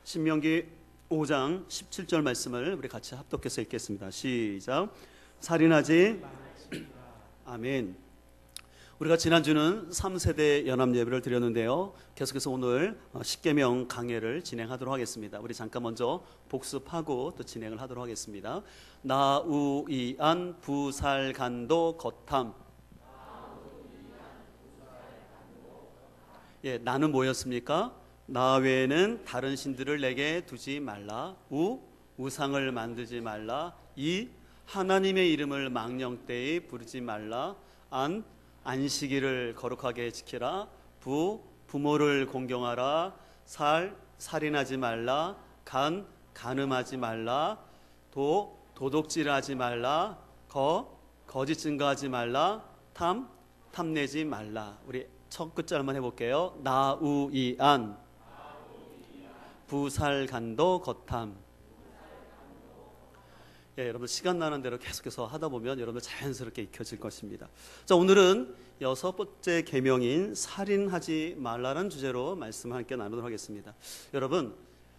신명기 5장 17절 말씀을 우리 같이 합독해서 읽겠습니다. 시작. 살인하지 아멘. 우리가 지난주는 3세대 연합 예배를 드렸는데요, 계속해서 오늘 십계명 강해를 진행하도록 하겠습니다. 우리 잠깐 먼저 복습하고 또 진행을 하도록 하겠습니다. 나우이안 부살간도 거탐. 예, 나는 뭐였습니까? 나 외에는 다른 신들을 내게 두지 말라. 우상을 만들지 말라. 하나님의 이름을 망령 때에 부르지 말라. 안식일을 거룩하게 지키라. 부모를 공경하라. 살인하지 말라. 간음하지 말라. 도둑질하지 말라. 거짓 증거하지 말라. 탐내지 말라. 우리 첫 끝자만 해볼게요. 나우이안 부살간도 거탐. 예, 여러분 시간 나는 대로 계속해서 하다 보면 여러분들 자연스럽게 익혀질 것입니다. 자, 오늘은 6번째 계명인 살인하지 말라는 주제로 말씀을 함께 나누도록 하겠습니다. 여러분,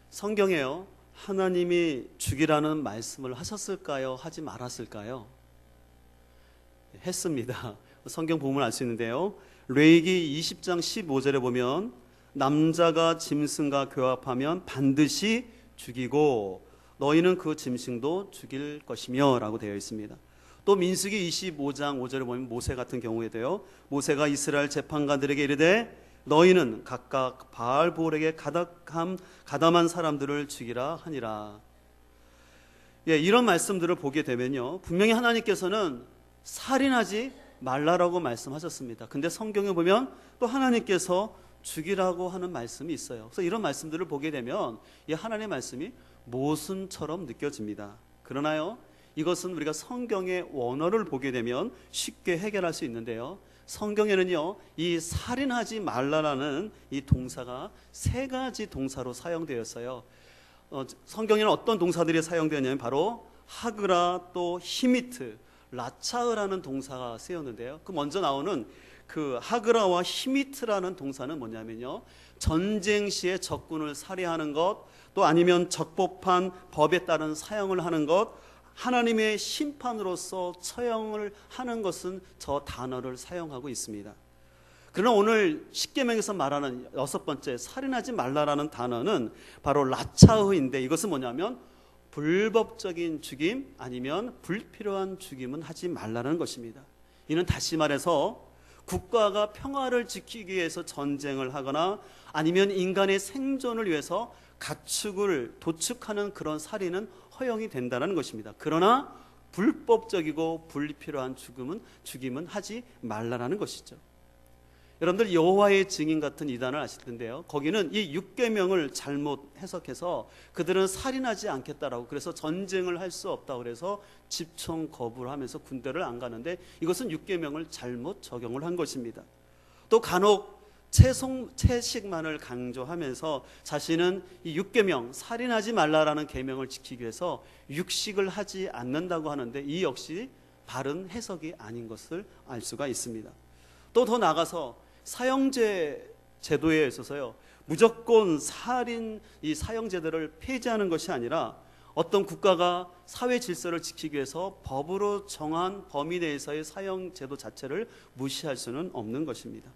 성경에요, 하나님이 죽이라는 말씀을 하셨을까요? 하지 말았을까요? 했습니다. 성경 보면 알 수 있는데요, 레위기 20장 15절에 보면 남자가 짐승과 교합하면 반드시 죽이고 너희는 그 짐승도 죽일 것이며 라고 되어 있습니다. 또 민수기 25장 5절에 보면 모세 같은 경우에도요, 모세가 이스라엘 재판관들에게 이르되 너희는 각각 바알볼에게 가담한 사람들을 죽이라 하니라. 예, 이런 말씀들을 보게 되면요, 분명히 하나님께서는 살인하지 말라라고 말씀하셨습니다. 근데 성경에 보면 또 하나님께서 죽이라고 하는 말씀이 있어요. 그래서 이런 말씀들을 보게 되면 이 하나님의 말씀이 모순처럼 느껴집니다. 그러나요, 이것은 우리가 성경의 원어를 보게 되면 쉽게 해결할 수 있는데요, 성경에는요, 이 살인하지 말라라는 이 동사가 3가지 동사로 사용되었어요. 성경에는 어떤 동사들이 사용되었냐면 바로 하그라, 또 히미트, 라차으라는 동사가 쓰였는데요, 그 먼저 나오는 그 하그라와 히미트라는 동사는 뭐냐면요, 전쟁 시에 적군을 살해하는 것, 또 아니면 적법한 법에 따른 사형을 하는 것, 하나님의 심판으로서 처형을 하는 것은 저 단어를 사용하고 있습니다. 그러나 오늘 십계명에서 말하는 6번째 살인하지 말라라는 단어는 바로 라차흐인데, 이것은 뭐냐면 불법적인 죽임 아니면 불필요한 죽임은 하지 말라는 것입니다. 이는 다시 말해서 국가가 평화를 지키기 위해서 전쟁을 하거나 아니면 인간의 생존을 위해서 가축을 도축하는 그런 살인은 허용이 된다는 것입니다. 그러나 불법적이고 불필요한 죽임은 하지 말라는 것이죠. 여러분들 여호와의 증인 같은 이단을 아실 텐데요, 거기는 이 6계명을 잘못 해석해서 그들은 살인하지 않겠다라고, 그래서 전쟁을 할 수 없다고 그래서 집총 거부를 하면서 군대를 안 가는데, 이것은 6계명을 잘못 적용을 한 것입니다. 또 간혹 채식만을 강조하면서 자신은 이 6계명 살인하지 말라라는 계명을 지키기 위해서 육식을 하지 않는다고 하는데, 이 역시 바른 해석이 아닌 것을 알 수가 있습니다. 또 더 나아가서 사형제 제도에 있어서요, 무조건 이 사형제도를 폐지하는 것이 아니라 어떤 국가가 사회 질서를 지키기 위해서 법으로 정한 범위 내에서의 사형제도 자체를 무시할 수는 없는 것입니다.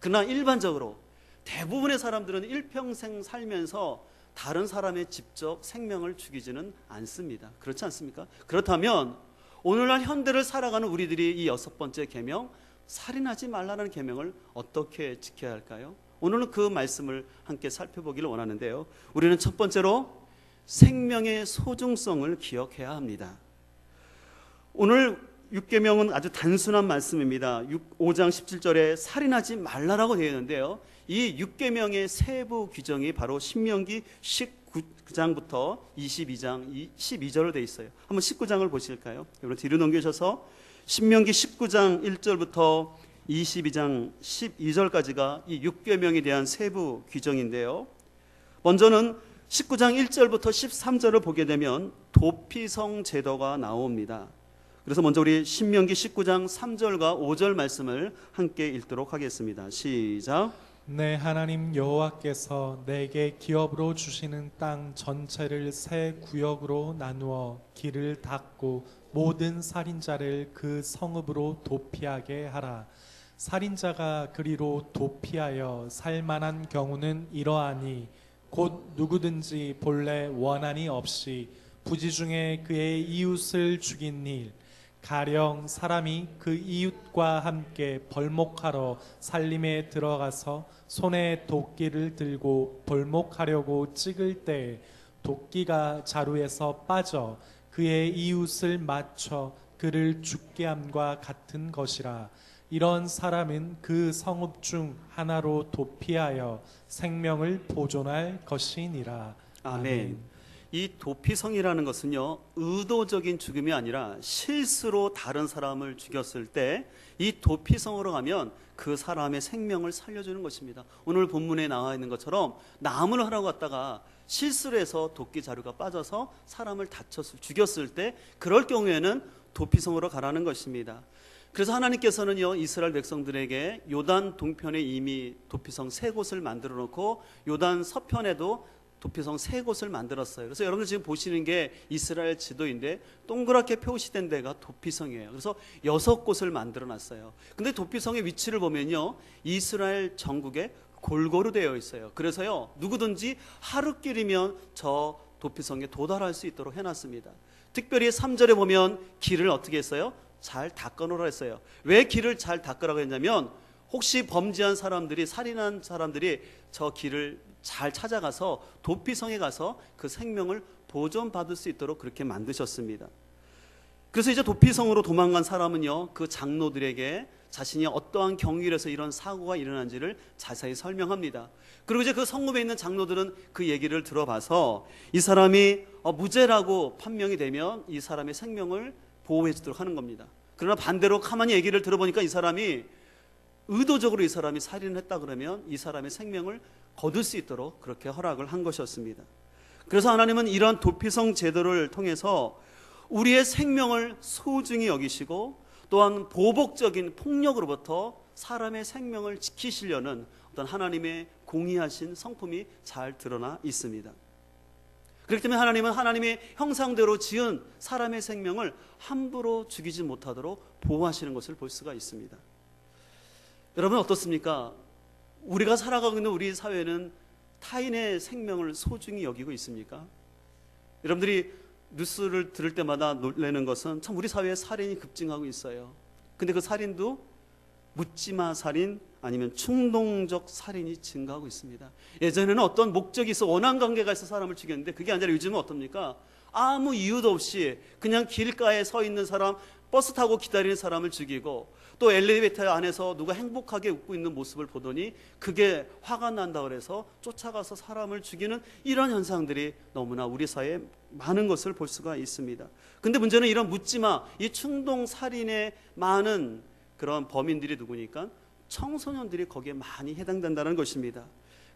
그러나 일반적으로 대부분의 사람들은 일평생 살면서 다른 사람의 직접 생명을 죽이지는 않습니다. 그렇지 않습니까? 그렇다면 오늘날 현대를 살아가는 우리들이 이 6번째 계명, 살인하지 말라는 계명을 어떻게 지켜야 할까요? 오늘은 그 말씀을 함께 살펴보기를 원하는데요, 우리는 첫 번째로 생명의 소중성을 기억해야 합니다. 오늘 6계명은 아주 단순한 말씀입니다. 5장 17절에 살인하지 말라라고 되어 있는데요, 이 6계명의 세부 규정이 바로 신명기 19장부터 22장 12절로 되어 있어요. 한번 19장을 보실까요? 여러분 뒤로 넘겨주셔서 신명기 19장 1절부터 22장 12절까지가 이 6계명에 대한 세부 규정인데요, 먼저는 19장 1절부터 13절을 보게 되면 도피성 제도가 나옵니다. 그래서 먼저 우리 신명기 19장 3절과 5절 말씀을 함께 읽도록 하겠습니다. 시작. 내 하나님 여호와께서 내게 기업으로 주시는 땅 전체를 세 구역으로 나누어 길을 닫고 모든 살인자를 그 성읍으로 도피하게 하라. 살인자가 그리로 도피하여 살 만한 경우는 이러하니 곧 누구든지 본래 원한이 없이 부지 중에 그의 이웃을 죽인 일, 가령 사람이 그 이웃과 함께 벌목하러 살림에 들어가서 손에 도끼를 들고 벌목하려고 찍을 때 도끼가 자루에서 빠져 그의 이웃을 맞춰 그를 죽게 함과 같은 것이라. 이런 사람은 그 성읍 중 하나로 도피하여 생명을 보존할 것이니라. 아멘. 이 도피성이라는 것은요, 의도적인 죽음이 아니라 실수로 다른 사람을 죽였을 때 이 도피성으로 가면 그 사람의 생명을 살려주는 것입니다. 오늘 본문에 나와 있는 것처럼 나무를 하러 갔다가 실수로 해서 도끼 자루가 빠져서 사람을 죽였을 때 그럴 경우에는 도피성으로 가라는 것입니다. 그래서 하나님께서는요, 이스라엘 백성들에게 요단 동편에 이미 도피성 세 곳을 만들어 놓고 요단 서편에도 도피성 세 곳을 만들었어요. 그래서 여러분들 지금 보시는 게 이스라엘 지도인데 동그랗게 표시된 데가 도피성이에요. 그래서 6곳을 만들어 놨어요. 근데 도피성의 위치를 보면요, 이스라엘 전국에 골고루 되어 있어요. 그래서요, 누구든지 하루길이면 저 도피성에 도달할 수 있도록 해놨습니다. 특별히 3절에 보면 길을 어떻게 했어요? 잘 닦아놓으라 했어요. 왜 길을 잘 닦으라고 했냐면 혹시 범죄한 사람들이, 살인한 사람들이 저 길을 잘 찾아가서 도피성에 가서 그 생명을 보존받을 수 있도록 그렇게 만드셨습니다. 그래서 이제 도피성으로 도망간 사람은요, 그 장로들에게 자신이 어떠한 경위에서 이런 사고가 일어난지를 자세히 설명합니다. 그리고 이제 그 성읍에 있는 장로들은 그 얘기를 들어봐서 이 사람이 무죄라고 판명이 되면 이 사람의 생명을 보호해 주도록 하는 겁니다. 그러나 반대로 가만히 얘기를 들어보니까 이 사람이 의도적으로 이 사람이 살인을 했다 그러면 이 사람의 생명을 거둘 수 있도록 그렇게 허락을 한 것이었습니다. 그래서 하나님은 이런 도피성 제도를 통해서 우리의 생명을 소중히 여기시고 또한 보복적인 폭력으로부터 사람의 생명을 지키시려는 어떤 하나님의 공의하신 성품이 잘 드러나 있습니다. 그렇기 때문에 하나님은 하나님의 형상대로 지은 사람의 생명을 함부로 죽이지 못하도록 보호하시는 것을 볼 수가 있습니다. 여러분 어떻습니까? 우리가 살아가고 있는 우리 사회는 타인의 생명을 소중히 여기고 있습니까? 여러분들이 뉴스를 들을 때마다 놀라는 것은 참 우리 사회에 살인이 급증하고 있어요. 근데 그 살인도 묻지마 살인 아니면 충동적 살인이 증가하고 있습니다. 예전에는 어떤 목적이 있어 원한 관계가 있어 사람을 죽였는데 그게 아니라 요즘은 어떻습니까? 아무 이유도 없이 그냥 길가에 서 있는 사람, 버스 타고 기다리는 사람을 죽이고 또 엘리베이터 안에서 누가 행복하게 웃고 있는 모습을 보더니 그게 화가 난다 그래서 쫓아가서 사람을 죽이는 이런 현상들이 너무나 우리 사회에 많은 것을 볼 수가 있습니다. 근데 문제는 이런 묻지마, 이 충동 살인의 많은 그런 범인들이 누구니까 청소년들이 거기에 많이 해당된다는 것입니다.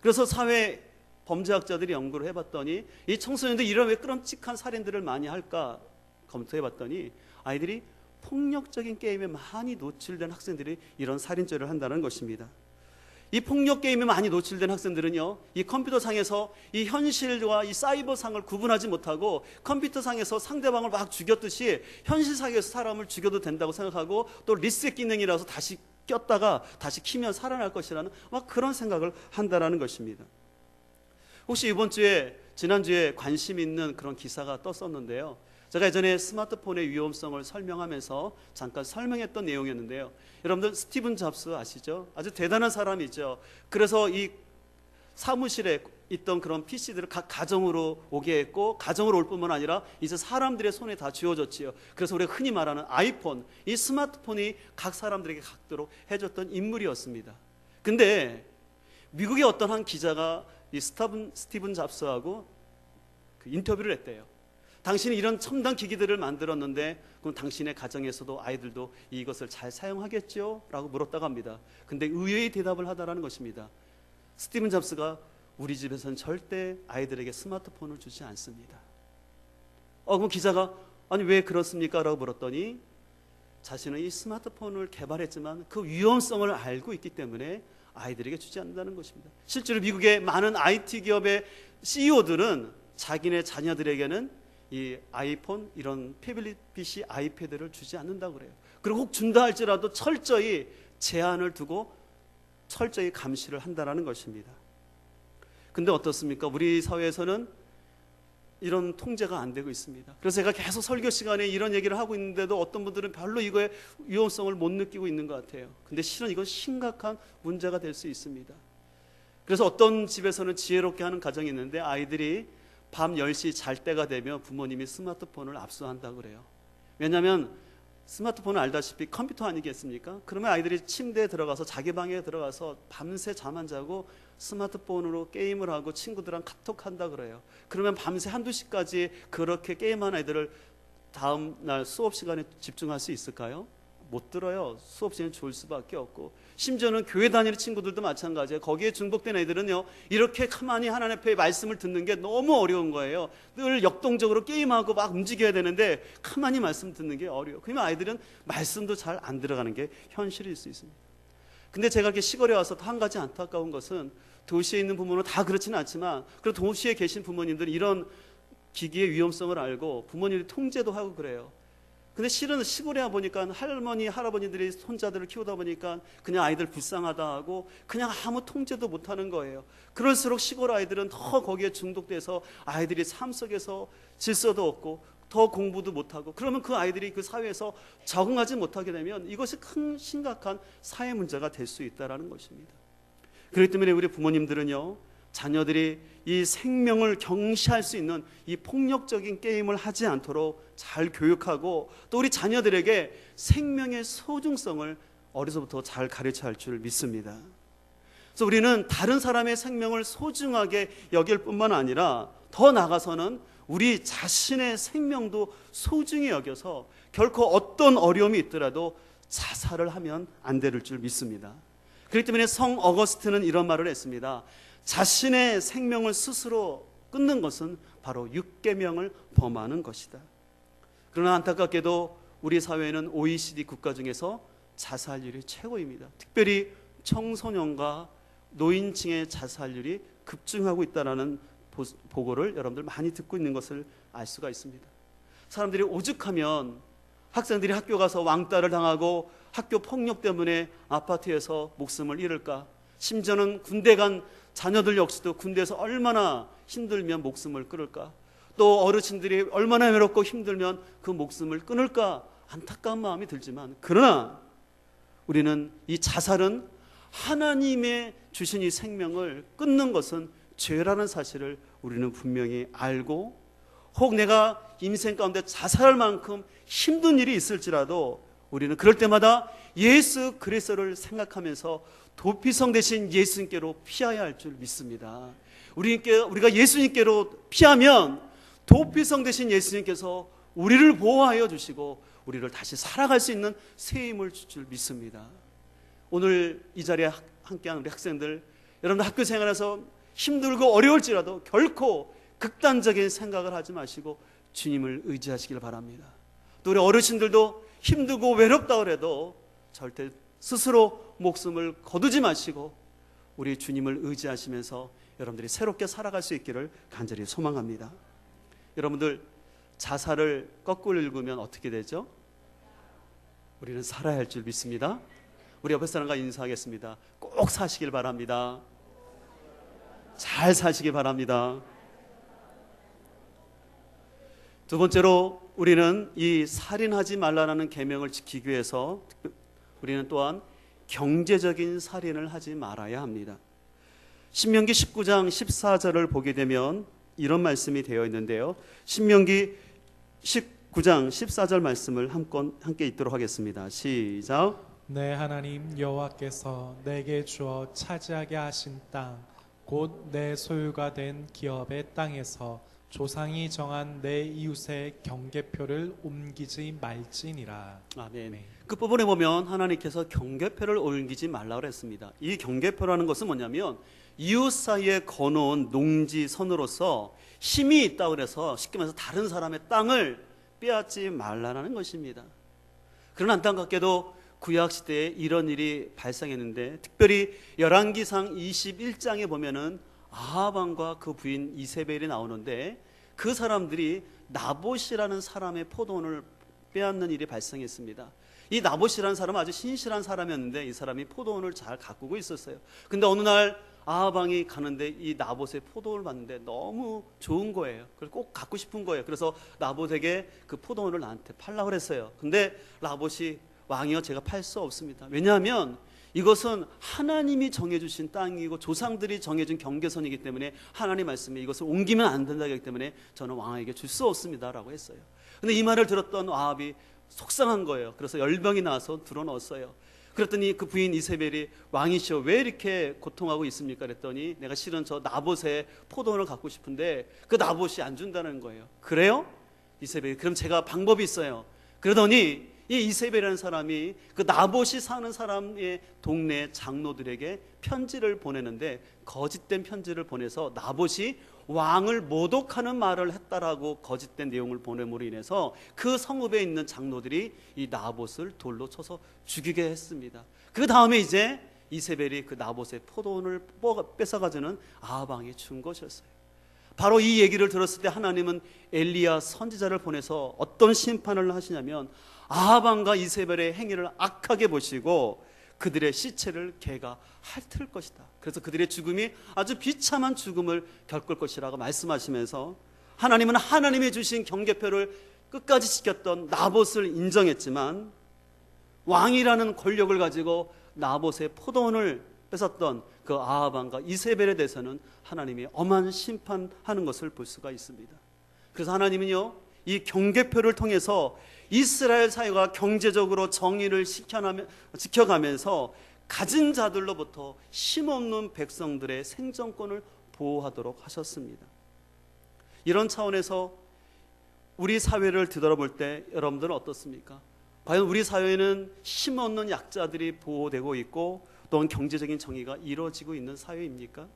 그래서 사회 범죄학자들이 연구를 해봤더니 이 청소년들이 이런 왜 끔찍한 살인들을 많이 할까 검토해봤더니 아이들이 폭력적인 게임에 많이 노출된 학생들이 이런 살인죄를 한다는 것입니다. 이 폭력 게임에 많이 노출된 학생들은요, 이 컴퓨터상에서 이 현실과 이 사이버상을 구분하지 못하고 컴퓨터상에서 상대방을 막 죽였듯이 현실상에서 사람을 죽여도 된다고 생각하고 또 리셋 기능이라서 다시 꼈다가 다시 키면 살아날 것이라는 막 그런 생각을 한다는 것입니다. 혹시 지난주에 관심 있는 그런 기사가 떴었는데요. 제가 예전에 스마트폰의 위험성을 설명하면서 잠깐 설명했던 내용이었는데요. 여러분들 스티븐 잡스 아시죠? 아주 대단한 사람이죠. 그래서 이 사무실에 있던 그런 PC들을 각 가정으로 오게 했고 가정으로 올 뿐만 아니라 이제 사람들의 손에 다 쥐어졌지요. 그래서 우리가 흔히 말하는 아이폰, 이 스마트폰이 각 사람들에게 갖도록 해줬던 인물이었습니다. 근데 미국의 어떤 한 기자가 이 스티븐 잡스하고 그 인터뷰를 했대요. 당신이 이런 첨단 기기들을 만들었는데 그럼 당신의 가정에서도 아이들도 이것을 잘 사용하겠죠? 라고 물었다고 합니다. 근데 의외의 대답을 하다라는 것입니다. 스티븐 잡스가 우리 집에서는 절대 아이들에게 스마트폰을 주지 않습니다. 그럼 기자가 아니 왜 그렇습니까? 라고 물었더니 자신은 이 스마트폰을 개발했지만 그 위험성을 알고 있기 때문에 아이들에게 주지 않는다는 것입니다. 실제로 미국의 많은 IT 기업의 CEO들은 자기네 자녀들에게는 이 아이폰, 이런 태블릿 PC, 아이패드를 주지 않는다고 그래요. 그리고 혹 준다 할지라도 철저히 제한을 두고 철저히 감시를 한다는 것입니다. 근데 어떻습니까? 우리 사회에서는 이런 통제가 안 되고 있습니다. 그래서 제가 계속 설교 시간에 이런 얘기를 하고 있는데도 어떤 분들은 별로 이거의 위험성을 못 느끼고 있는 것 같아요. 근데 실은 이건 심각한 문제가 될 수 있습니다. 그래서 어떤 집에서는 지혜롭게 하는 가정이 있는데 아이들이 밤 10시 잘 때가 되면 부모님이 스마트폰을 압수한다고 그래요. 왜냐하면 스마트폰은 알다시피 컴퓨터 아니겠습니까? 그러면 아이들이 침대에 들어가서 자기 방에 들어가서 밤새 잠 안 자고 스마트폰으로 게임을 하고 친구들랑 카톡한다 그래요. 그러면 밤새 한두 시까지 그렇게 게임한 아이들을 다음 날 수업 시간에 집중할 수 있을까요? 못 들어요. 수업 시간에 졸 수밖에 없고, 심지어는 교회 다니는 친구들도 마찬가지예요. 거기에 중복된 애들은요, 이렇게 가만히 하나님 앞에 말씀을 듣는 게 너무 어려운 거예요. 늘 역동적으로 게임하고 막 움직여야 되는데 가만히 말씀 듣는 게 어려워요. 그러면 아이들은 말씀도 잘 안 들어가는 게 현실일 수 있습니다. 근데 제가 이렇게 시골에 와서 한 가지 안타까운 것은, 도시에 있는 부모는 다 그렇지는 않지만 그래도 도시에 계신 부모님들은 이런 기기의 위험성을 알고 부모님들이 통제도 하고 그래요. 근데 실은 시골에 보니까 할머니, 할아버지들이 손자들을 키우다 보니까 그냥 아이들 불쌍하다 하고 그냥 아무 통제도 못하는 거예요. 그럴수록 시골 아이들은 더 거기에 중독돼서 아이들이 삶 속에서 질서도 없고 더 공부도 못하고, 그러면 그 아이들이 그 사회에서 적응하지 못하게 되면 이것이 큰 심각한 사회 문제가 될 수 있다는 것입니다. 그렇기 때문에 우리 부모님들은요, 자녀들이 이 생명을 경시할 수 있는 이 폭력적인 게임을 하지 않도록 잘 교육하고, 또 우리 자녀들에게 생명의 소중성을 어려서부터 잘 가르쳐야 할 줄 믿습니다. 그래서 우리는 다른 사람의 생명을 소중하게 여길 뿐만 아니라 더 나아가서는 우리 자신의 생명도 소중히 여겨서 결코 어떤 어려움이 있더라도 자살을 하면 안 될 줄 믿습니다. 그렇기 때문에 성 어거스틴은 이런 말을 했습니다. 자신의 생명을 스스로 끊는 것은 바로 육계명을 범하는 것이다. 그러나 안타깝게도 우리 사회는 OECD 국가 중에서 자살률이 최고입니다. 특별히 청소년과 노인층의 자살률이 급증하고 있다는 보고를 여러분들 많이 듣고 있는 것을 알 수가 있습니다. 사람들이 오죽하면 학생들이 학교 가서 왕따를 당하고 학교 폭력 때문에 아파트에서 목숨을 잃을까. 심지어는 군대 간 자녀들 역시도 군대에서 얼마나 힘들면 목숨을 끊을까. 또 어르신들이 얼마나 외롭고 힘들면 그 목숨을 끊을까. 안타까운 마음이 들지만, 그러나 우리는 이 자살은 하나님의 주신 이 생명을 끊는 것은 죄라는 사실을 우리는 분명히 알고, 혹 내가 인생 가운데 자살할 만큼 힘든 일이 있을지라도 우리는 그럴 때마다 예수 그리스도를 생각하면서 도피성 대신 예수님께로 피해야 할 줄 믿습니다. 우리가 예수님께로 피하면 도피성 대신 예수님께서 우리를 보호하여 주시고 우리를 다시 살아갈 수 있는 새 힘을 줄 줄 믿습니다. 오늘 이 자리에 함께하는 우리 학생들, 여러분들 학교 생활에서 힘들고 어려울지라도 결코 극단적인 생각을 하지 마시고 주님을 의지하시길 바랍니다. 또 우리 어르신들도 힘들고 외롭다 그래도 절대 스스로 목숨을 거두지 마시고 우리 주님을 의지하시면서 여러분들이 새롭게 살아갈 수 있기를 간절히 소망합니다. 여러분들, 자살을 거꾸로 읽으면 어떻게 되죠? 우리는 살아야 할 줄 믿습니다. 우리 옆에 사람과 인사하겠습니다. 꼭 사시길 바랍니다. 잘 사시기 바랍니다. 두 번째로 우리는 이 살인하지 말라는 계명을 지키기 위해서 우리는 또한 경제적인 살인을 하지 말아야 합니다. 신명기 19장 14절을 보게 되면 이런 말씀이 되어 있는데요. 신명기 19장 14절 말씀을 함께 읽도록 하겠습니다. 시작. 내 하나님 여호와께서 내게 주어 차지하게 하신 땅, 곧 내 소유가 된 기업의 땅에서 조상이 정한 내 이웃의 경계표를 옮기지 말지니라. 아멘. 그 부분에 보면 하나님께서 경계표를 옮기지 말라고 했습니다. 이 경계표라는 것은 뭐냐면 이웃 사이에 거놓은 농지선으로서 힘이 있다고 해서 쉽게 말해서 다른 사람의 땅을 빼앗지 말라는 것입니다. 그러나 안타깝게도 구약 시대에 이런 일이 발생했는데, 특별히 열왕기상 21장에 보면은 아합 왕과 그 부인 이세벨이 나오는데, 그 사람들이 나봇이라는 사람의 포도원을 빼앗는 일이 발생했습니다. 이 나봇이라는 사람은 아주 신실한 사람이었는데 이 사람이 포도원을 잘 가꾸고 있었어요. 근데 어느 날 아합 왕이 가는데 이 나봇의 포도원을 봤는데 너무 좋은 거예요. 그래서 꼭 갖고 싶은 거예요. 그래서 나봇에게 그 포도원을 나한테 팔라고 그랬어요. 근데 나봇이, 왕이여, 제가 팔 수 없습니다. 왜냐하면 이것은 하나님이 정해주신 땅이고 조상들이 정해준 경계선이기 때문에 하나님 말씀에 이것을 옮기면 안 된다기 때문에 저는 왕에게 줄 수 없습니다 라고 했어요. 근데 이 말을 들었던 아합이 속상한 거예요. 그래서 열병이 나와서 들어넣었어요. 그랬더니 그 부인 이세벨이, 왕이시여, 왜 이렇게 고통하고 있습니까? 그랬더니 내가 실은 저 나봇의 포도원을 갖고 싶은데 그 나봇이 안 준다는 거예요. 그래요? 이세벨이, 그럼 제가 방법이 있어요. 그러더니 이 이세벨이라는 사람이 그 나봇이 사는 사람의 동네 장로들에게 편지를 보내는데, 거짓된 편지를 보내서 나봇이 왕을 모독하는 말을 했다라고 거짓된 내용을 보냄으로 인해서 그 성읍에 있는 장로들이 이 나봇을 돌로 쳐서 죽이게 했습니다. 그 다음에 이제 이세벨이 그 나봇의 포도원을 뺏어가지는 아합 왕이 준 것이었어요. 바로 이 얘기를 들었을 때 하나님은 엘리야 선지자를 보내서 어떤 심판을 하시냐면, 아합 왕과 이세벨의 행위를 악하게 보시고 그들의 시체를 개가 핥을 것이다. 그래서 그들의 죽음이 아주 비참한 죽음을 겪을 것이라고 말씀하시면서, 하나님은 하나님이 주신 경계표를 끝까지 지켰던 나봇을 인정했지만 왕이라는 권력을 가지고 나봇의 포도원을 뺏었던 그 아합 왕과 이세벨에 대해서는 하나님이 엄한 심판하는 것을 볼 수가 있습니다. 그래서 하나님은요, 이 경계표를 통해서 이스라엘 사회가 경제적으로 정의를 지켜가면서 가진 자들로부터 힘없는 백성들의 생존권을 보호하도록 하셨습니다. 이런 차원에서 우리 사회를 뒤돌아볼 때 여러분들은 어떻습니까? 과연 우리 사회는 힘없는 약자들이 보호되고 있고 또한 경제적인 정의가 이루어지고 있는 사회입니까?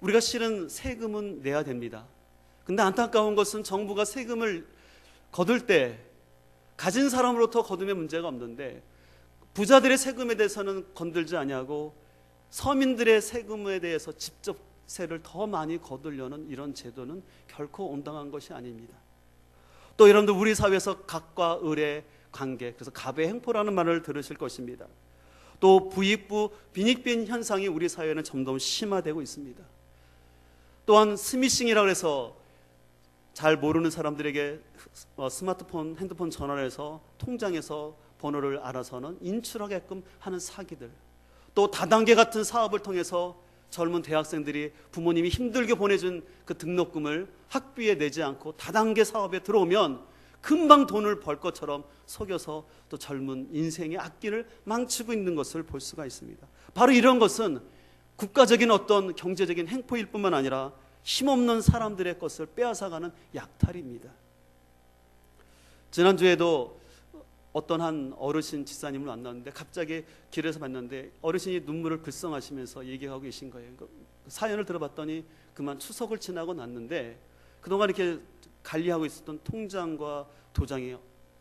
우리가 실은 세금은 내야 됩니다. 근데 안타까운 것은 정부가 세금을 거둘 때 가진 사람으로부터 거두면 문제가 없는데 부자들의 세금에 대해서는 건들지 아니하고 서민들의 세금에 대해서 직접 세를 더 많이 거두려는 이런 제도는 결코 온당한 것이 아닙니다. 또 여러분들, 우리 사회에서 각과 을의 관계, 그래서 갑의 행포라는 말을 들으실 것입니다. 또 부익부 빈익빈 현상이 우리 사회는 점점 심화되고 있습니다. 또한 스미싱이라고 해서 잘 모르는 사람들에게 스마트폰, 핸드폰 전화를 해서 통장에서 번호를 알아서는 인출하게끔 하는 사기들, 또 다단계 같은 사업을 통해서 젊은 대학생들이 부모님이 힘들게 보내준 그 등록금을 학비에 내지 않고 다단계 사업에 들어오면 금방 돈을 벌 것처럼 속여서 또 젊은 인생의 앞길을 망치고 있는 것을 볼 수가 있습니다. 바로 이런 것은 국가적인 어떤 경제적인 행포일 뿐만 아니라 힘없는 사람들의 것을 빼앗아가는 약탈입니다. 지난주에도 어떤 한 어르신 집사님을 만났는데 갑자기 길에서 만났는데 어르신이 눈물을 글썽하시면서 얘기하고 계신 거예요. 그 사연을 들어봤더니 그만 추석을 지나고 났는데 그동안 이렇게 관리하고 있었던 통장과 도장이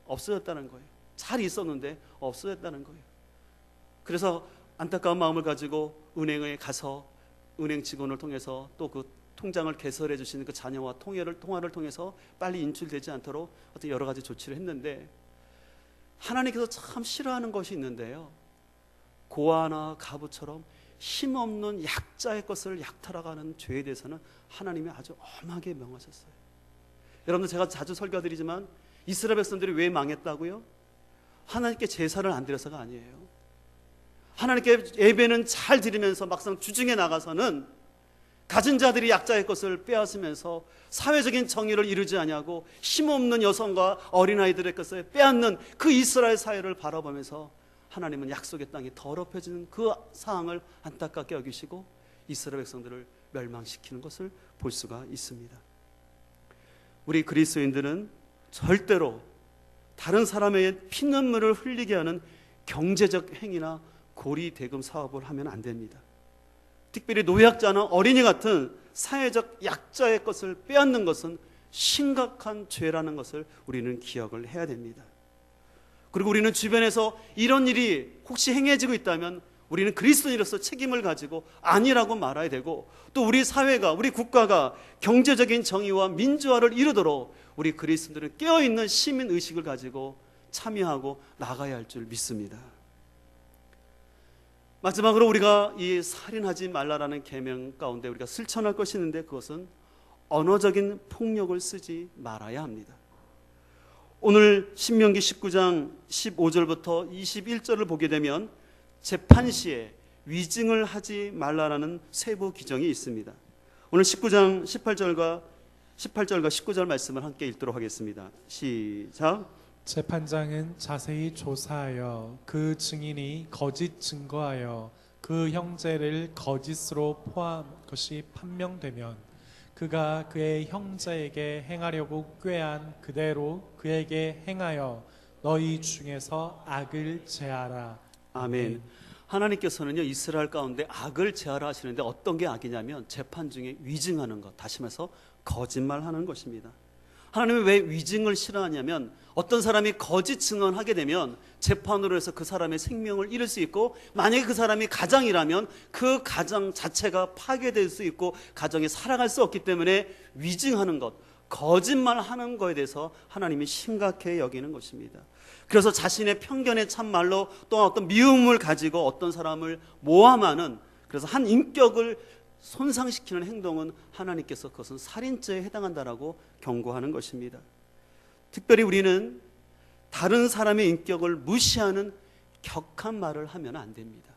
없어졌다는 거예요. 잘 있었는데 없어졌다는 거예요. 그래서 안타까운 마음을 가지고 은행에 가서 은행 직원을 통해서 또 그 통장을 개설해 주시는 그 자녀와 통화를 통해서 빨리 인출되지 않도록 어떤 여러 가지 조치를 했는데, 하나님께서 참 싫어하는 것이 있는데요, 고아나 가부처럼 힘없는 약자의 것을 약탈하가는 죄에 대해서는 하나님이 아주 엄하게 명하셨어요. 여러분들, 제가 자주 설교드리지만 이스라엘 백성들이 왜 망했다고요? 하나님께 제사를 안 드려서가 아니에요. 하나님께 예배는 잘 드리면서 막상 주중에 나가서는 가진 자들이 약자의 것을 빼앗으면서 사회적인 정의를 이루지 아니하고 힘없는 여성과 어린아이들의 것을 빼앗는 그 이스라엘 사회를 바라보면서 하나님은 약속의 땅이 더럽혀지는 그 상황을 안타깝게 여기시고 이스라엘 백성들을 멸망시키는 것을 볼 수가 있습니다. 우리 그리스도인들은 절대로 다른 사람의 피눈물을 흘리게 하는 경제적 행위나 고리대금 사업을 하면 안 됩니다. 특별히 노약자나 어린이 같은 사회적 약자의 것을 빼앗는 것은 심각한 죄라는 것을 우리는 기억을 해야 됩니다. 그리고 우리는 주변에서 이런 일이 혹시 행해지고 있다면 우리는 그리스도인으로서 책임을 가지고 아니라고 말해야 되고, 또 우리 사회가, 우리 국가가 경제적인 정의와 민주화를 이루도록 우리 그리스도인들은 깨어있는 시민의식을 가지고 참여하고 나가야 할 줄 믿습니다. 마지막으로 우리가 이 살인하지 말라라는 계명 가운데 우리가 실천할 것이 있는데, 그것은 언어적인 폭력을 쓰지 말아야 합니다. 오늘 신명기 19장 15절부터 21절을 보게 되면 재판 시에 위증을 하지 말라라는 세부 규정이 있습니다. 오늘 19장 18절과 19절 말씀을 함께 읽도록 하겠습니다. 시작. 재판장은 자세히 조사하여 그 증인이 거짓 증거하여 그 형제를 거짓으로 포함 것이 판명되면 그가 그의 형제에게 행하려고 꾀한 그대로 그에게 행하여 너희 중에서 악을 제하라. 아멘. 하나님께서는요, 이스라엘 가운데 악을 제하라 하시는데 어떤 게 악이냐면 재판 중에 위증하는 것, 다시 말해서 거짓말하는 것입니다. 하나님은 왜 위증을 싫어하냐면 어떤 사람이 거짓 증언하게 되면 재판으로 해서 그 사람의 생명을 잃을 수 있고, 만약에 그 사람이 가장이라면 그 가정 자체가 파괴될 수 있고 가정이 살아갈 수 없기 때문에 위증하는 것, 거짓말하는 것에 대해서 하나님이 심각해 여기는 것입니다. 그래서 자신의 편견의 참말로 또한 어떤 미움을 가지고 어떤 사람을 모함하는, 그래서 한 인격을 손상시키는 행동은 하나님께서 그것은 살인죄에 해당한다라고 경고하는 것입니다. 특별히 우리는 다른 사람의 인격을 무시하는 격한 말을 하면 안 됩니다.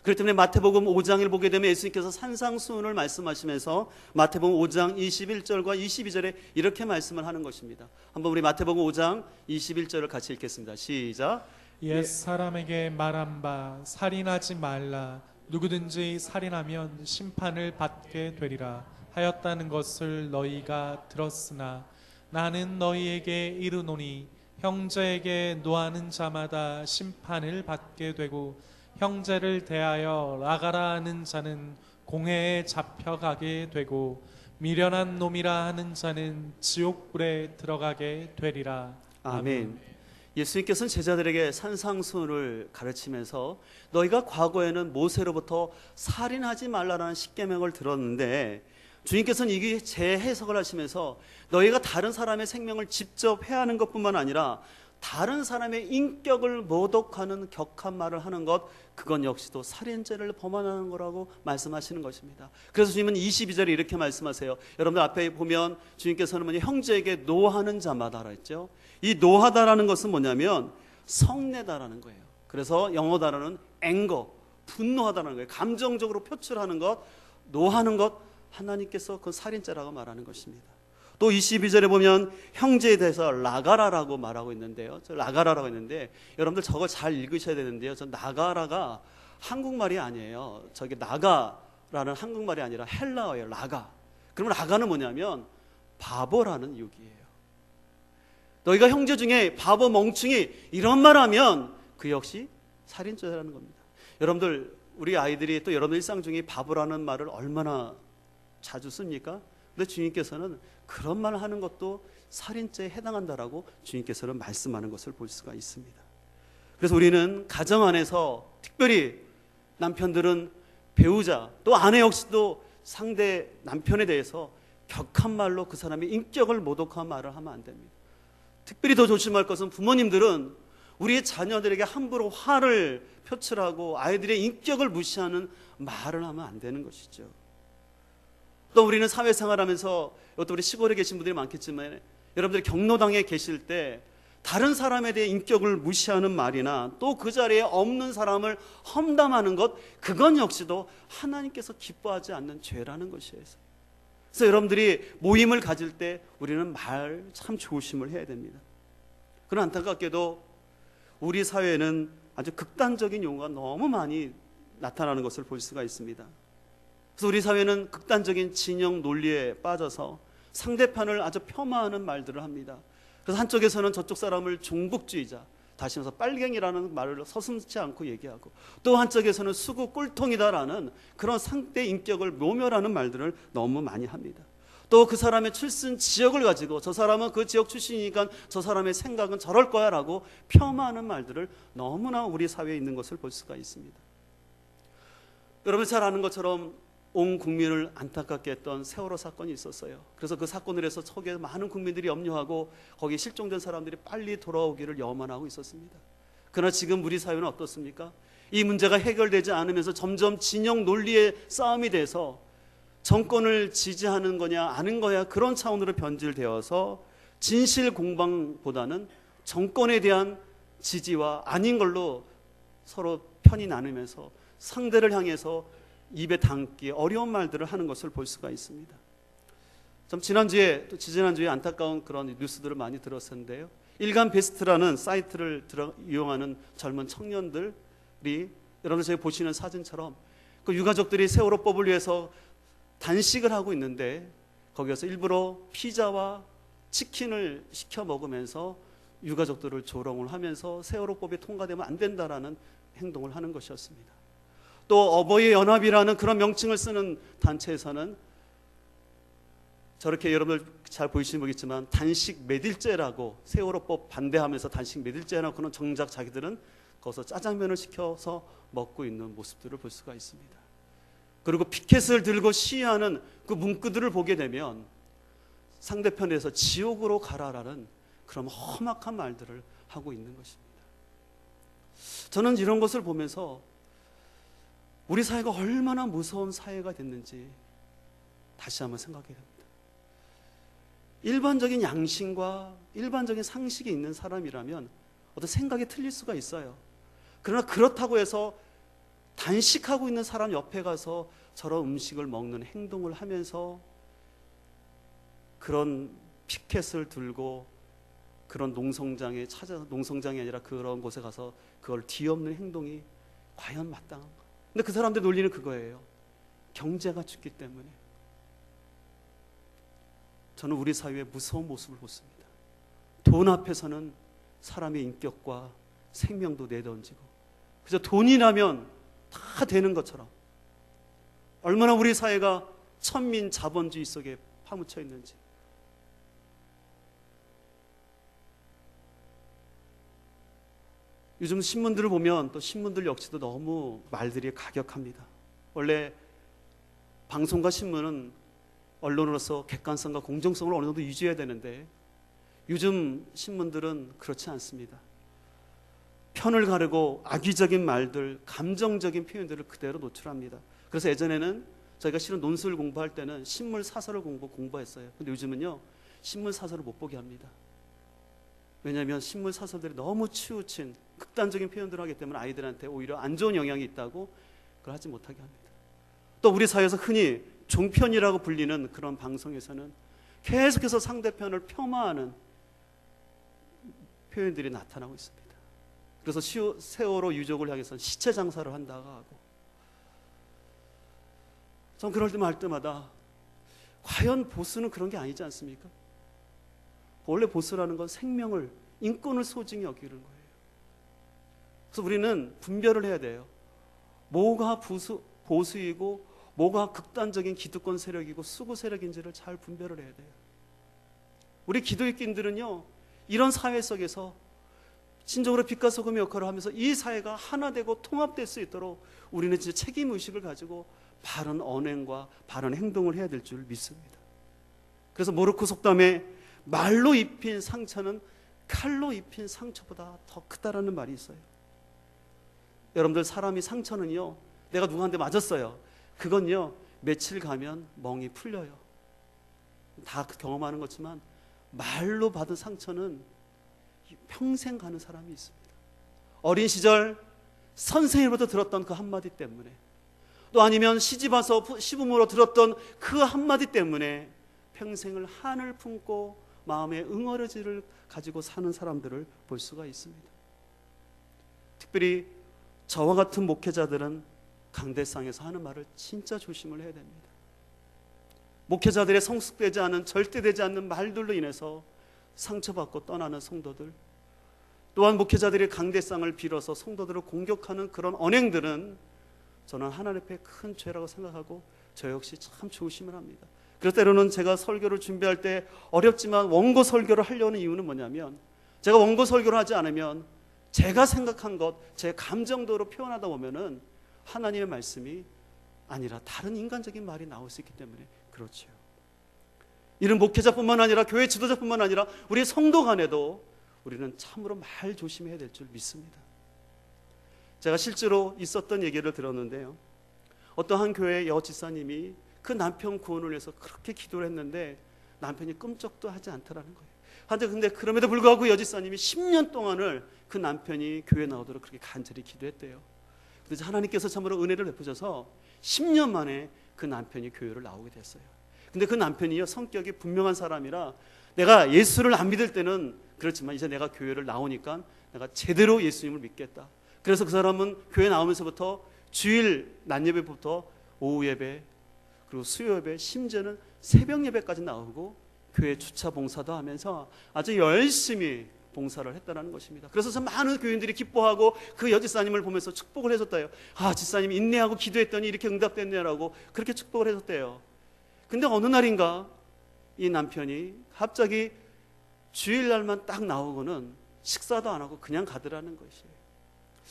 그렇기 때문에 마태복음 5장을 보게 되면 예수님께서 산상수훈을 말씀하시면서 마태복음 5장 21절과 22절에 이렇게 말씀을 하는 것입니다. 한번 우리 마태복음 5장 21절을 같이 읽겠습니다. 시작. 옛 사람에게 말한 바 살인하지 말라. 누구든지 살인하면 심판을 받게 되리라 하였다는 것을 너희가 들었으나 나는 너희에게 이르노니 형제에게 노하는 자마다 심판을 받게 되고 형제를 대하여 나가라 하는 자는 공회에 잡혀가게 되고 미련한 놈이라 하는 자는 지옥불에 들어가게 되리라. 아멘. 예수님께서는 제자들에게 산상수훈을 가르치면서 너희가 과거에는 모세로부터 살인하지 말라라는 십계명을 들었는데, 주님께서는 이게 재해석을 하시면서 너희가 다른 사람의 생명을 직접 해하는 것뿐만 아니라 다른 사람의 인격을 모독하는 격한 말을 하는 것, 그건 역시도 살인죄를 범하는 거라고 말씀하시는 것입니다. 그래서 주님은 22절에 이렇게 말씀하세요. 여러분들 앞에 보면 주님께서는 형제에게 노하는 자마다라 했죠. 이 노하다라는 것은 뭐냐면 성내다라는 거예요. 그래서 영어 단어는 anger, 분노하다는 거예요. 감정적으로 표출하는 것, 노하는 것, 하나님께서 그 살인죄라고 말하는 것입니다. 또 22절에 보면 형제에 대해서 라가라라고 말하고 있는데요. 저 라가라라고 했는데 여러분들 저거 잘 읽으셔야 되는데요. 저 나가라가 한국말이 아니에요. 저게 나가라는 한국말이 아니라 헬라어예요. 라가. 그러면 라가는 뭐냐면 바보라는 의미예요. 너희가 형제 중에 바보 멍충이 이런 말하면 그 역시 살인죄라는 겁니다. 여러분들 우리 아이들이 또 여러분 일상 중에 바보라는 말을 얼마나 자주 씁니까? 근데 주님께서는 그런 말을 하는 것도 살인죄에 해당한다라고 주님께서는 말씀하는 것을 볼 수가 있습니다. 그래서 우리는 가정 안에서 특별히 남편들은 배우자 또 아내 역시도 상대 남편에 대해서 격한 말로 그 사람의 인격을 모독한 말을 하면 안 됩니다. 특별히 더 조심할 것은 부모님들은 우리의 자녀들에게 함부로 화를 표출하고 아이들의 인격을 무시하는 말을 하면 안 되는 것이죠. 또 우리는 사회생활하면서 이것도 우리 시골에 계신 분들이 많겠지만 여러분들이 경로당에 계실 때 다른 사람에 대해 인격을 무시하는 말이나 또 그 자리에 없는 사람을 험담하는 것, 그건 역시도 하나님께서 기뻐하지 않는 죄라는 것이에요. 그래서 여러분들이 모임을 가질 때 우리는 말 참 조심을 해야 됩니다. 그러나 안타깝게도 우리 사회에는 아주 극단적인 용어가 너무 많이 나타나는 것을 볼 수가 있습니다. 그래서 우리 사회는 극단적인 진영 논리에 빠져서 상대편을 아주 폄하하는 말들을 합니다. 그래서 한쪽에서는 저쪽 사람을 종북주의자, 다시 말해서 빨갱이라는 말을 서슴지 않고 얘기하고, 또 한쪽에서는 수구 꼴통이다라는 그런 상대 인격을 모멸하는 말들을 너무 많이 합니다. 또 그 사람의 출신 지역을 가지고 저 사람은 그 지역 출신이니까 저 사람의 생각은 저럴 거야 라고 폄하하는 말들을 너무나 우리 사회에 있는 것을 볼 수가 있습니다. 여러분 잘 아는 것처럼 온 국민을 안타깝게 했던 세월호 사건이 있었어요. 그래서 그 사건을 해서 속에 많은 국민들이 염려하고 거기 실종된 사람들이 빨리 돌아오기를 염원하고 있었습니다. 그러나 지금 우리 사회는 어떻습니까? 이 문제가 해결되지 않으면서 점점 진영 논리의 싸움이 돼서 정권을 지지하는 거냐 아는 거야 그런 차원으로 변질되어서 진실 공방보다는 정권에 대한 지지와 아닌 걸로 서로 편이 나누면서 상대를 향해서 입에 담기 어려운 말들을 하는 것을 볼 수가 있습니다. 좀 지난주에 또 지지난주에 안타까운 그런 뉴스들을 많이 들었었는데요. 일간 베스트라는 사이트를 이용하는 젊은 청년들이 여러분들 저희 보시는 사진처럼 그 유가족들이 세월호법을 위해서 단식을 하고 있는데 거기에서 일부러 피자와 치킨을 시켜 먹으면서 유가족들을 조롱을 하면서 세월호법이 통과되면 안 된다라는 행동을 하는 것이었습니다. 또 어버이 연합이라는 그런 명칭을 쓰는 단체에서는 저렇게 여러분들 잘 보이시는 모르겠지만 단식 매딜제라고 세월호법 반대하면서 단식 매딜제라고 그런 정작 자기들은 거기서 짜장면을 시켜서 먹고 있는 모습들을 볼 수가 있습니다. 그리고 피켓을 들고 시위하는 그 문구들을 보게 되면 상대편에서 지옥으로 가라라는 그런 험악한 말들을 하고 있는 것입니다. 저는 이런 것을 보면서 우리 사회가 얼마나 무서운 사회가 됐는지 다시 한번 생각해 봅니다. 일반적인 양심과 일반적인 상식이 있는 사람이라면 어떤 생각이 틀릴 수가 있어요. 그러나 그렇다고 해서 단식하고 있는 사람 옆에 가서 저런 음식을 먹는 행동을 하면서 그런 피켓을 들고 그런 농성장에 찾아서 농성장이 아니라 그런 곳에 가서 그걸 뒤엎는 행동이 과연 마땅한가? 근데 그 사람들 논리는 그거예요. 경제가 죽기 때문에. 저는 우리 사회의 무서운 모습을 보습니다. 돈 앞에서는 사람의 인격과 생명도 내던지고 그저 돈이라면 다 되는 것처럼 얼마나 우리 사회가 천민 자본주의 속에 파묻혀 있는지. 요즘 신문들을 보면 또 신문들 역시도 너무 말들이 가격합니다. 원래 방송과 신문은 언론으로서 객관성과 공정성을 어느 정도 유지해야 되는데 요즘 신문들은 그렇지 않습니다. 편을 가르고 악의적인 말들, 감정적인 표현들을 그대로 노출합니다. 그래서 예전에는 저희가 실은 논술 공부할 때는 신문 사설을 공부했어요. 근데 요즘은요 신문 사설을 못 보게 합니다. 왜냐하면 신문 사설들이 너무 치우친 극단적인 표현들을 하기 때문에 아이들한테 오히려 안 좋은 영향이 있다고 그걸 하지 못하게 합니다. 또 우리 사회에서 흔히 종편이라고 불리는 그런 방송에서는 계속해서 상대편을 폄하하는 표현들이 나타나고 있습니다. 그래서 세월호 유족을 향해서 시체 장사를 한다고 하고, 전 그럴 때마다 과연 보수는 그런 게 아니지 않습니까? 원래 보수라는 건 생명을, 인권을 소중히 여기는 거예요. 그래서 우리는 분별을 해야 돼요. 뭐가 보수이고 뭐가 극단적인 기득권 세력이고 수구 세력인지를 잘 분별을 해야 돼요. 우리 기독교인들은요 이런 사회 속에서 진정으로 빛과 소금의 역할을 하면서 이 사회가 하나 되고 통합될 수 있도록 우리는 진짜 책임의식을 가지고 바른 언행과 바른 행동을 해야 될 줄 믿습니다. 그래서 모로코 속담에 말로 입힌 상처는 칼로 입힌 상처보다 더 크다라는 말이 있어요. 여러분들 사람이 상처는요 내가 누구한테 맞았어요. 그건요 며칠 가면 멍이 풀려요. 다 경험하는 거지만 말로 받은 상처는 평생 가는 사람이 있습니다. 어린 시절 선생님으로부터 들었던 그 한마디 때문에, 또 아니면 시집와서 시부모로 들었던 그 한마디 때문에 평생을 한을 품고 마음의 응어리지를 가지고 사는 사람들을 볼 수가 있습니다. 특별히 저와 같은 목회자들은 강대상에서 하는 말을 진짜 조심을 해야 됩니다. 목회자들의 성숙되지 않은, 절대 되지 않는 말들로 인해서 상처받고 떠나는 성도들, 또한 목회자들의 강대상을 빌어서 성도들을 공격하는 그런 언행들은 저는 하나님 앞에 큰 죄라고 생각하고 저 역시 참 조심을 합니다. 그래서 때로는 제가 설교를 준비할 때 어렵지만 원고 설교를 하려는 이유는 뭐냐면, 제가 원고 설교를 하지 않으면 제가 생각한 것, 제 감정대로 표현하다 보면은 하나님의 말씀이 아니라 다른 인간적인 말이 나올 수 있기 때문에 그렇죠. 이런 목회자뿐만 아니라 교회 지도자뿐만 아니라 우리 성도 간에도 우리는 참으로 말 조심해야 될 줄 믿습니다. 제가 실제로 있었던 얘기를 들었는데요, 어떤 한 교회 여지사님이 그 남편 구원을 위해서 그렇게 기도를 했는데 남편이 끔찍도 하지 않더라는 거예요. 근데 그럼에도 불구하고 여지사님이 10년 동안을 그 남편이 교회 나오도록 그렇게 간절히 기도했대요. 그래서 하나님께서 참으로 은혜를 베푸셔서 10년 만에 그 남편이 교회를 나오게 됐어요. 근데 그 남편이요, 성격이 분명한 사람이라 내가 예수를 안 믿을 때는 그렇지만 이제 내가 교회를 나오니까 내가 제대로 예수님을 믿겠다. 그래서 그 사람은 교회 나오면서부터 주일 낮 예배부터 오후 예배, 그리고 수요 예배, 심지어는 새벽 예배까지 나오고 교회 주차 봉사도 하면서 아주 열심히 봉사를 했다는 것입니다. 그래서 많은 교인들이 기뻐하고 그 여지사님을 보면서 축복을 해줬대요. 지사님이 인내하고 기도했더니 이렇게 응답됐네라고 그렇게 축복을 해줬대요. 근데 어느 날인가 이 남편이 갑자기 주일날만 딱 나오고는 식사도 안 하고 그냥 가더라는 것이에요.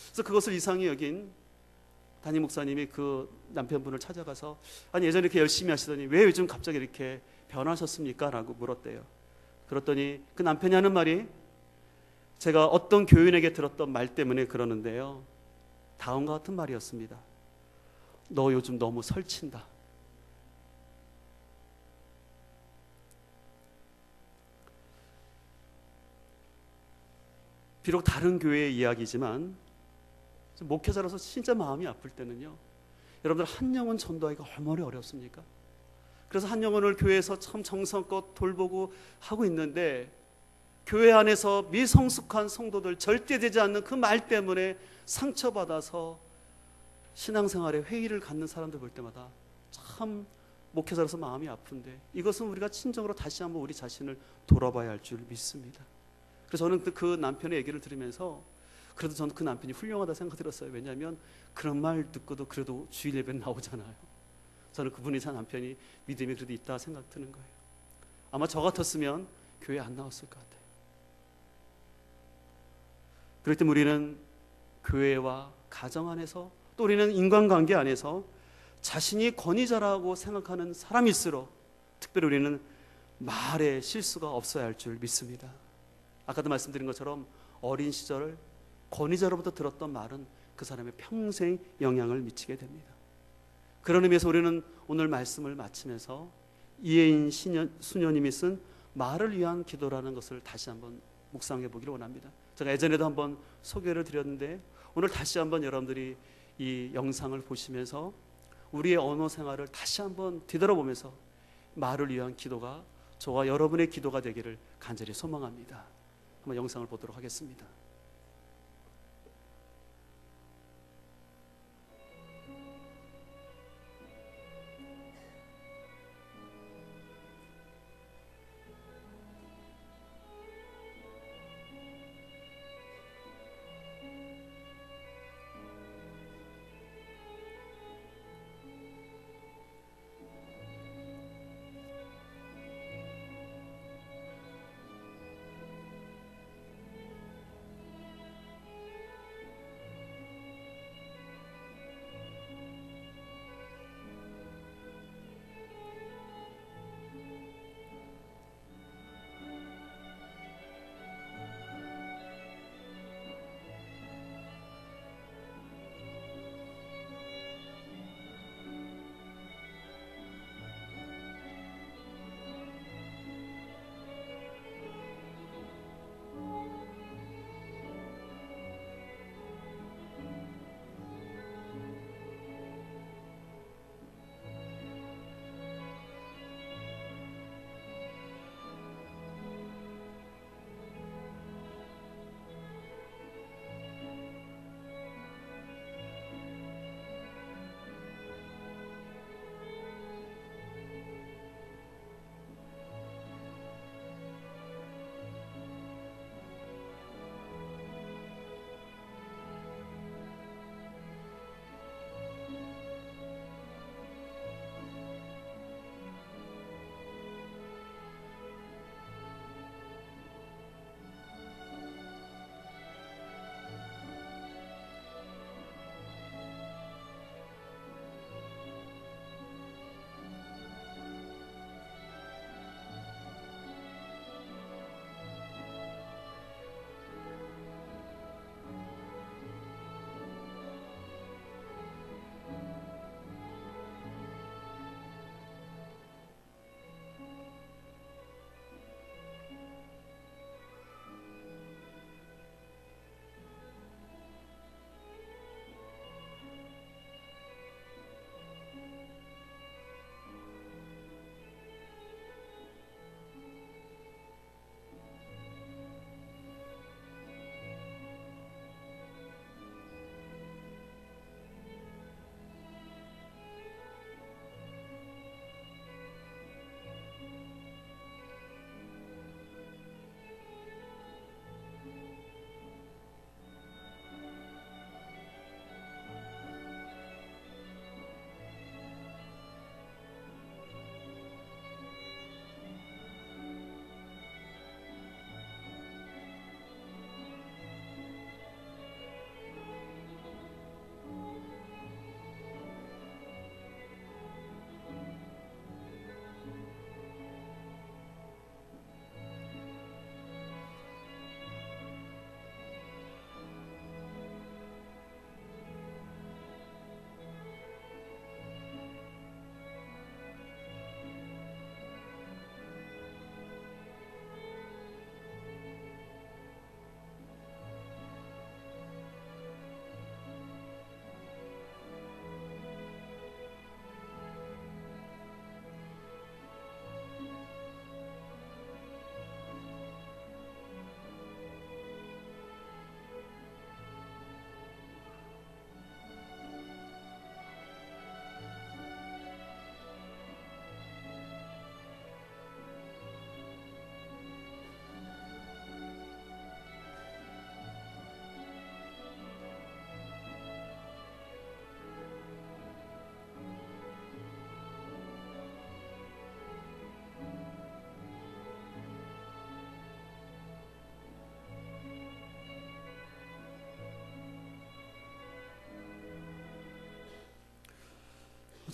그래서 그것을 이상히 여긴 담임 목사님이 그 남편분을 찾아가서, 아니 예전에 이렇게 열심히 하시더니 왜 요즘 갑자기 이렇게 변하셨습니까? 라고 물었대요. 그랬더니 그 남편이 하는 말이, 제가 어떤 교인에게 들었던 말 때문에 그러는데요, 다음과 같은 말이었습니다. 너 요즘 너무 설친다. 비록 다른 교회의 이야기지만 목회자로서 진짜 마음이 아플 때는요, 여러분들 한 영혼 전도하기가 얼마나 어렵습니까? 그래서 한 영혼을 교회에서 참 정성껏 돌보고 하고 있는데 교회 안에서 미성숙한 성도들, 절대 되지 않는 그 말 때문에 상처받아서 신앙생활에 회의를 갖는 사람들 볼 때마다 참 목회자로서 마음이 아픈데, 이것은 우리가 진정으로 다시 한번 우리 자신을 돌아봐야 할 줄 믿습니다. 그래서 저는 그 남편의 얘기를 들으면서 그래도 저는 그 남편이 훌륭하다 생각 들었어요. 왜냐하면 그런 말 듣고도 그래도 주일 예배는 나오잖아요. 저는 그분이 제 남편이 믿음이 그래도 있다 생각 드는 거예요. 아마 저 같았으면 교회 안 나왔을 것 같아요. 그럴 때 우리는 교회와 가정 안에서, 또 우리는 인간관계 안에서 자신이 권위자라고 생각하는 사람일수록 특별히 우리는 말에 실수가 없어야 할 줄 믿습니다. 아까도 말씀드린 것처럼 어린 시절 권위자로부터 들었던 말은 그 사람의 평생 영향을 미치게 됩니다. 그런 의미에서 우리는 오늘 말씀을 마치면서 이혜인 수녀님이 쓴 말을 위한 기도라는 것을 다시 한번 묵상해 보기를 원합니다. 제가 예전에도 한번 소개를 드렸는데 오늘 다시 한번 여러분들이 이 영상을 보시면서 우리의 언어 생활을 다시 한번 뒤돌아보면서 말을 위한 기도가 저와 여러분의 기도가 되기를 간절히 소망합니다. 한번 영상을 보도록 하겠습니다.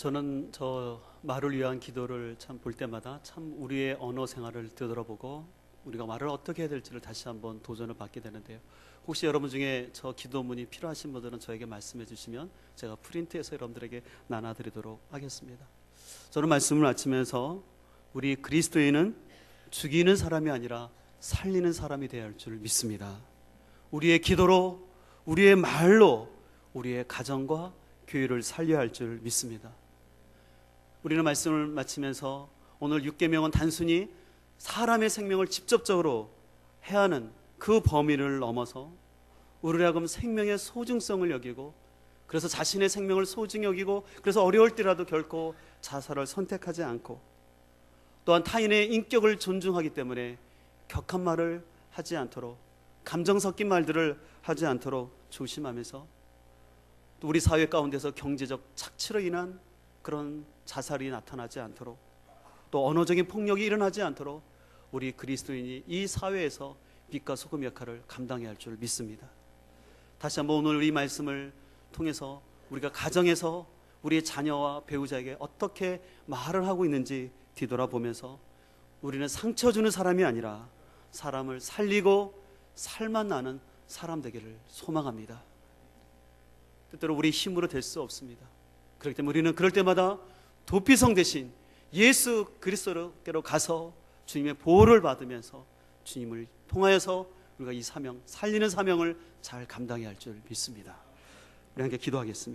저는 저 말을 위한 기도를 참 볼 때마다 참 우리의 언어 생활을 되돌아보고 우리가 말을 어떻게 해야 될지를 다시 한번 도전을 받게 되는데요. 혹시 여러분 중에 저 기도문이 필요하신 분들은 저에게 말씀해 주시면 제가 프린트해서 여러분들에게 나눠드리도록 하겠습니다. 저는 말씀을 마치면서 우리 그리스도인은 죽이는 사람이 아니라 살리는 사람이 되어야 할 줄 믿습니다. 우리의 기도로, 우리의 말로 우리의 가정과 교회를 살려야 할 줄 믿습니다. 우리는 말씀을 마치면서 오늘 6계명은 단순히 사람의 생명을 직접적으로 해하는 그 범위를 넘어서 우리로 하여금 생명의 소중성을 여기고, 그래서 자신의 생명을 소중히 여기고, 그래서 어려울 때라도 결코 자살을 선택하지 않고, 또한 타인의 인격을 존중하기 때문에 격한 말을 하지 않도록, 감정 섞인 말들을 하지 않도록 조심하면서, 또 우리 사회 가운데서 경제적 착취로 인한 그런 자살이 나타나지 않도록, 또 언어적인 폭력이 일어나지 않도록 우리 그리스도인이 이 사회에서 빛과 소금 역할을 감당해야 할 줄 믿습니다. 다시 한번 오늘 이 말씀을 통해서 우리가 가정에서 우리의 자녀와 배우자에게 어떻게 말을 하고 있는지 뒤돌아보면서 우리는 상처 주는 사람이 아니라 사람을 살리고 살만 나는 사람 되기를 소망합니다. 때때로 우리 힘으로 될 수 없습니다. 그렇기 때문에 우리는 그럴 때마다 도피성 대신 예수 그리스도께로 가서 주님의 보호를 받으면서 주님을 통하여서 우리가 이 사명, 살리는 사명을 잘 감당해야 할 줄 믿습니다. 우리 함께 기도하겠습니다.